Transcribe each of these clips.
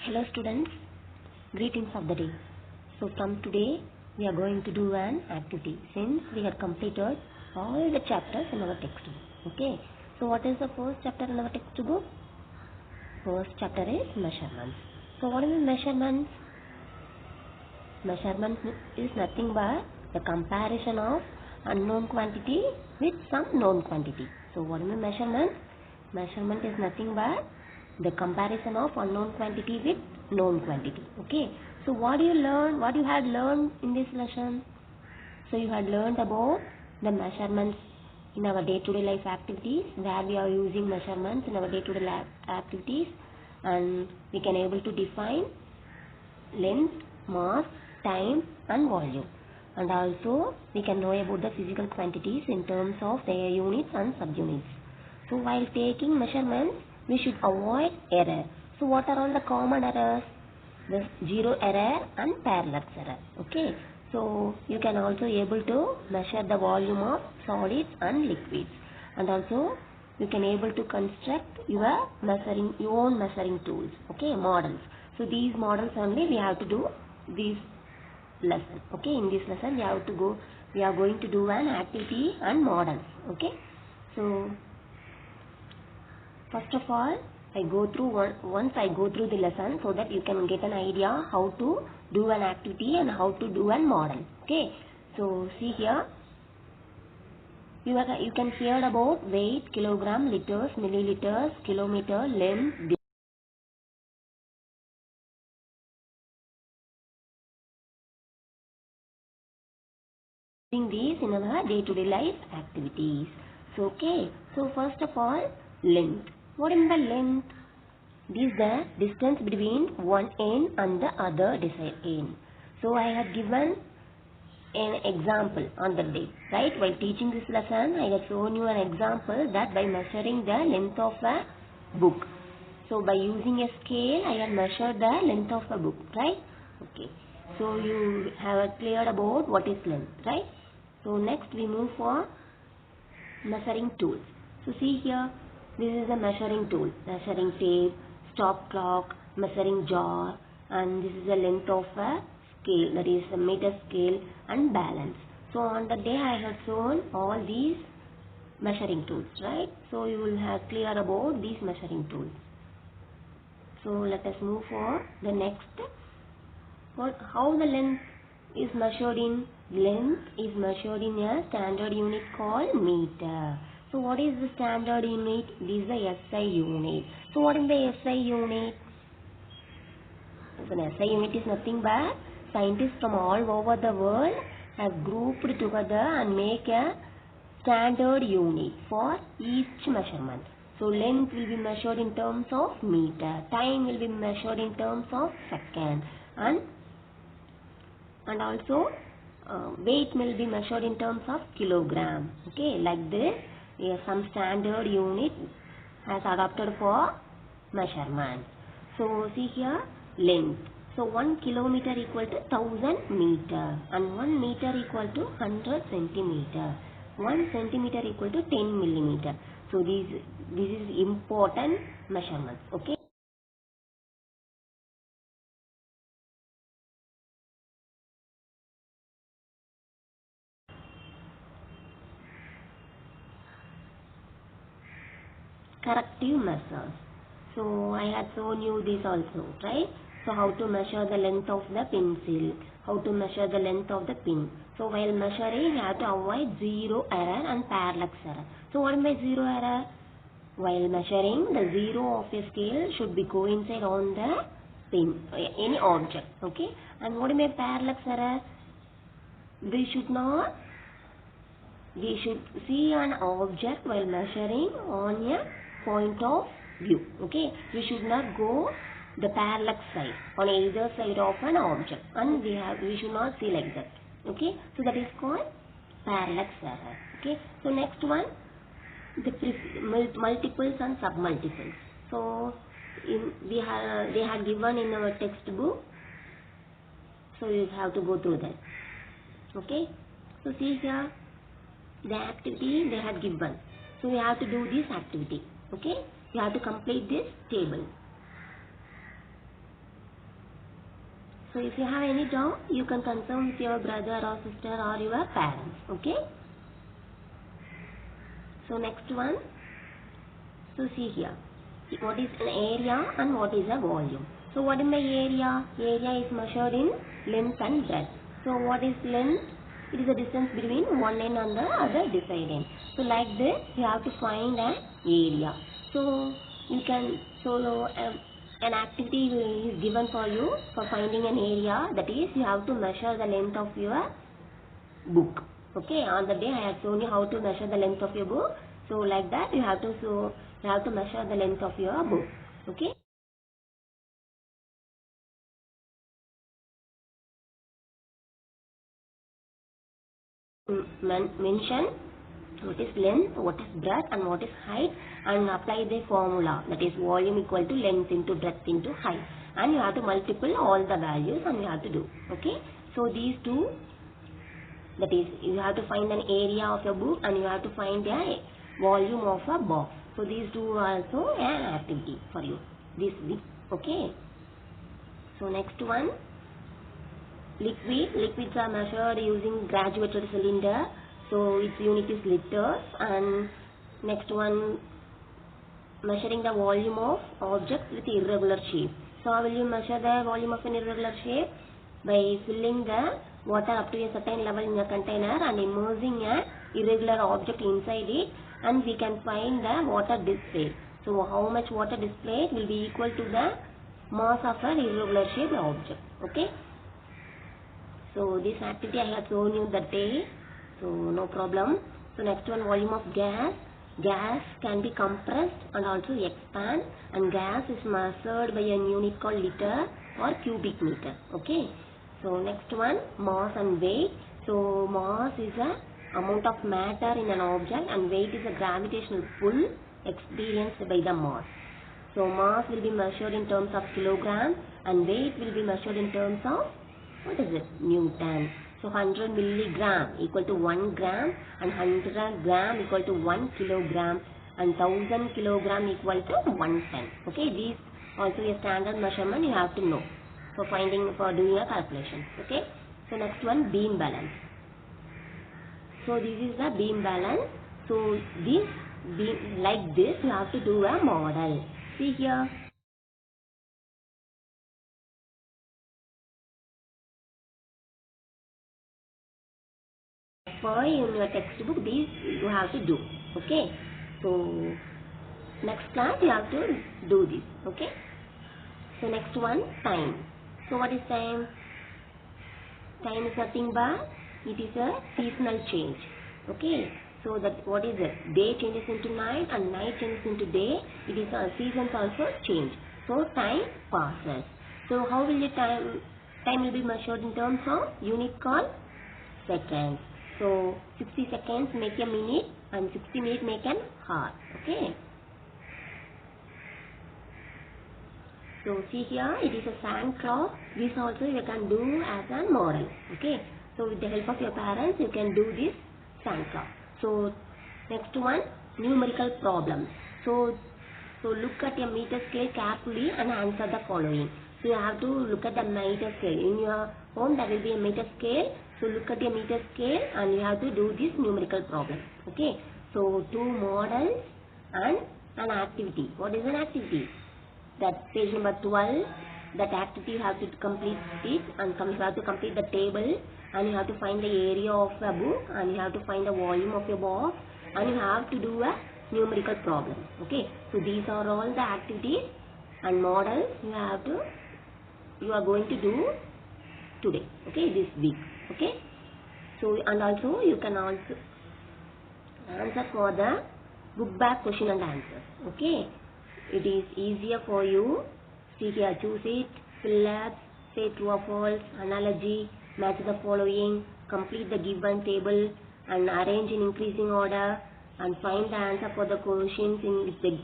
Hello students, greetings of the day. So from today we are going to do an activity since we have completed all the chapters in our textbook. Okay, so what is the first chapter in our textbook? First chapter is measurements. So what is measurements? Measurement is nothing but the comparison of unknown quantity with some known quantity. So what is measurement? Measurement is nothing but the comparison of unknown quantity with known quantity. Okay, so what do you learn? What you had learned in this lesson? So you had learned about the measurements in our day-to-day life activities, where we are using measurements in our day-to-day life activities, and we can able to define length, mass, time and volume, and also we can know about the physical quantities in terms of their units and subunits. So while taking measurements, we should avoid error. So what are all the common errors? The zero error and parallax error. Okay, so you can also able to measure the volume of solids and liquids, and also you can able to construct your own measuring tools. Okay, models. So these models only we have to do this lesson. Okay, in this lesson we are going to do an activity and models. Okay, so first of all, once I go through the lesson so that you can get an idea how to do an activity and how to do a model. Okay, so see here, you can hear about weight, kilogram, liters, milliliters, kilometer, length. Using these in our day-to-day life activities. So okay, so first of all, length. What is the length? This is the distance between one end and the other desired end. So I have given an example on the day, right? While teaching this lesson, I have shown you an example that by measuring the length of a book. So by using a scale, I have measured the length of a book, right? Okay. So you have cleared about what is length, right? So next we move for measuring tools. So see here, this is a measuring tool, measuring tape, stop clock, measuring jar, and this is the length of a scale, that is a meter scale and balance. So on the day I have shown all these measuring tools, right? So you will have clear about these measuring tools. So let us move for the next. How the length is measured in? Length is measured in a standard unit called meter. So what is the standard unit? This is the SI unit. So what is the SI unit? So the SI unit is nothing but scientists from all over the world have grouped together and make a standard unit for each measurement. So length will be measured in terms of meter, time will be measured in terms of second, and also weight will be measured in terms of kilogram. Okay, like this, some standard unit has adopted for measurement. So see here, length. So 1 kilometer equal to 1000 meter, and 1 meter equal to 100 centimeter. 1 centimeter equal to 10 millimeter. So this is important measurements. Okay. Corrective measures. So I had shown you this also, right? So how to measure the length of the pencil, how to measure the length of the pin. So while measuring, you have to avoid zero error and parallax error. So what is zero error? While measuring, the zero of a scale should be coincide on the pin, any object. Okay. And what is parallax error? We should see an object while measuring on a point of view. Okay, we should not go the parallax side on either side of an object, and we should not see like that. Okay, so that is called parallax error. Okay, so next one, the multiples and submultiples. So they had given in our textbook, so you have to go through that. Okay, so see here, the activity they had given. So we have to do this activity. Okay, you have to complete this table. So if you have any doubt, you can consult with your brother or sister or your parents. Okay. So next one. So see here. What is an area and what is a volume? So what is my area? Area is measured in length and breadth. So what is length? It is the distance between one end and the other desired end. So like this, you have to find an area. So you can, an activity is given for you for finding an area. That is, you have to measure the length of your book. Okay, on the day I have shown you how to measure the length of your book. So like that, you have to measure the length of your book. Okay. Mention what is length, what is breadth and what is height, and apply the formula, that is volume equal to length into breadth into height, and you have to multiply all the values and you have to do. Okay, so these two, that is, you have to find an area of your book and you have to find a volume of a box. So these two are also an activity for you this week. Okay, so next one, liquids are measured using graduated cylinder. So its unit is liters. And next one, measuring the volume of objects with irregular shape. So how will you measure the volume of an irregular shape? By filling the water up to a certain level in a container and immersing an irregular object inside it, and we can find the water displayed. So how much water displayed will be equal to the mass of an irregular shaped object. Okay. So this activity I have shown you that day, so no problem. So next one, volume of gas. Gas can be compressed and also expand, and gas is measured by a unit called liter or cubic meter. Okay. So next one, mass and weight. So mass is a amount of matter in an object and weight is a gravitational pull experienced by the mass. So mass will be measured in terms of kilogram and weight will be measured in terms of, what is it? Newton. So 100 milligram equal to 1 gram and 100 gram equal to 1 kilogram and 1000 kilogram equal to 1 ton. Okay, these also a standard measurement you have to know for doing a calculation. Okay, so next one, beam balance. So this is the beam balance. So this beam, like this, you have to do a model. See here. For in your textbook, these you have to do. Okay. So next class you have to do this. Okay. So next one, time. So what is time? Time is nothing but it is a seasonal change. Okay. So that what is it? Day changes into night and night changes into day. It is seasons also change. So time passes. So how will the time will be measured in terms of unit called seconds. So 60 seconds make a minute and 60 minutes make an hour. Okay. So see here, it is a sand clock. This also you can do as a model. Okay. So with the help of your parents, you can do this sand clock. So next one, numerical problems. So look at your meter scale carefully and answer the following. So you have to look at the meter scale. In your home there will be a meter scale. So look at your meter scale and you have to do this numerical problem. Okay. So two models and an activity. What is an activity? That page number 12. That activity you have to complete it and you have to complete the table and you have to find the area of a book and you have to find the volume of your box and you have to do a numerical problem. Okay. So these are all the activities and models you are going to do today. Okay, this week. Okay. So and also you can also answer for the book back question and answers. Okay. It is easier for you. See here, choose it, fill up, say true or false, analogy, match the following, complete the given table and arrange in increasing order and find the answer for the questions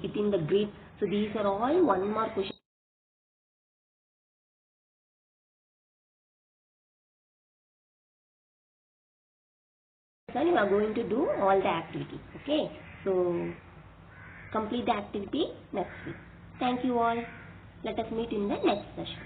within the grid. So these are all one mark questions. And you are going to do all the activity. Okay. So complete the activity next week. Thank you all. Let us meet in the next session.